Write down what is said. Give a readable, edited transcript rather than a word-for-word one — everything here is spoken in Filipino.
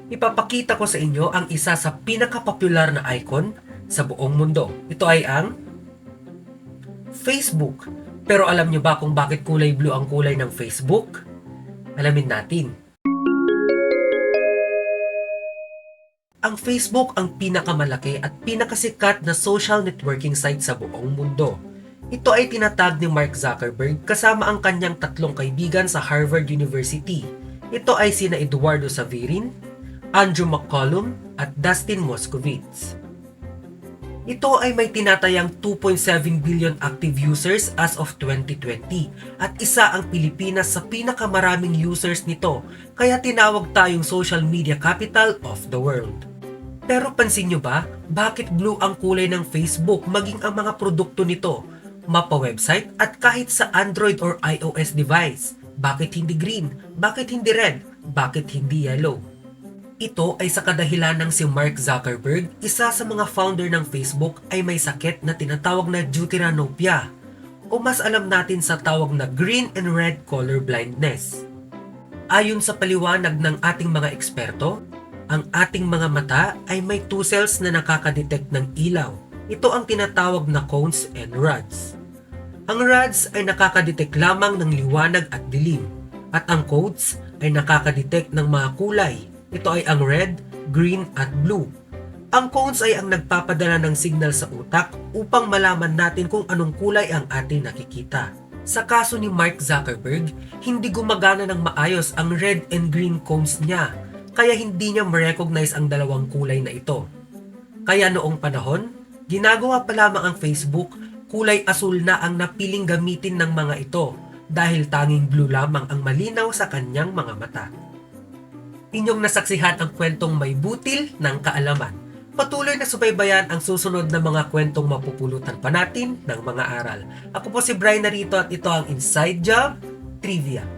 Ipapakita ko sa inyo ang isa sa pinaka-popular na icon sa buong mundo. Ito ay ang Facebook. Pero alam nyo ba kung bakit kulay blue ang kulay ng Facebook? Alamin natin. Ang Facebook ang pinakamalaki at pinakasikat na social networking site sa buong mundo. Ito ay tinatag ni Mark Zuckerberg kasama ang kanyang tatlong kaibigan sa Harvard University. Ito ay sina Eduardo Saverin, Andrew McCollum at Dustin Moskovitz. Ito ay may tinatayang 2.7 billion active users as of 2020 at isa ang Pilipinas sa pinakamaraming users nito kaya tinawag tayong social media capital of the world. Pero pansin nyo ba, bakit blue ang kulay ng Facebook maging ang mga produkto nito, mapa website at kahit sa Android or iOS device? Bakit hindi green? Bakit hindi red? Bakit hindi yellow? Ito ay sa kadahilan ng si Mark Zuckerberg, isa sa mga founder ng Facebook ay may sakit na tinatawag na deuteranopia o mas alam natin sa tawag na green and red color blindness. Ayon sa paliwanag ng ating mga eksperto, ang ating mga mata ay may two cells na nakakadetect ng ilaw. Ito ang tinatawag na cones and rods. Ang rods ay nakakadetect lamang ng liwanag at dilim at ang cones ay nakakadetect ng mga kulay. Ito ay ang red, green at blue. Ang cones ay ang nagpapadala ng signal sa utak upang malaman natin kung anong kulay ang ating nakikita. Sa kaso ni Mark Zuckerberg, hindi gumagana ng maayos ang red and green cones niya, kaya hindi niya ma-recognize ang dalawang kulay na ito. Kaya noong panahon, ginagawa pa lamang ang Facebook, kulay asul na ang napiling gamitin ng mga ito dahil tanging blue lamang ang malinaw sa kanyang mga mata. Inyong nasaksihan ang kwentong may butil ng kaalaman. Patuloy na subaybayan ang susunod na mga kwentong mapupulutan pa natin ng mga aral. Ako po si Brian narito at ito ang Inside Job Trivia.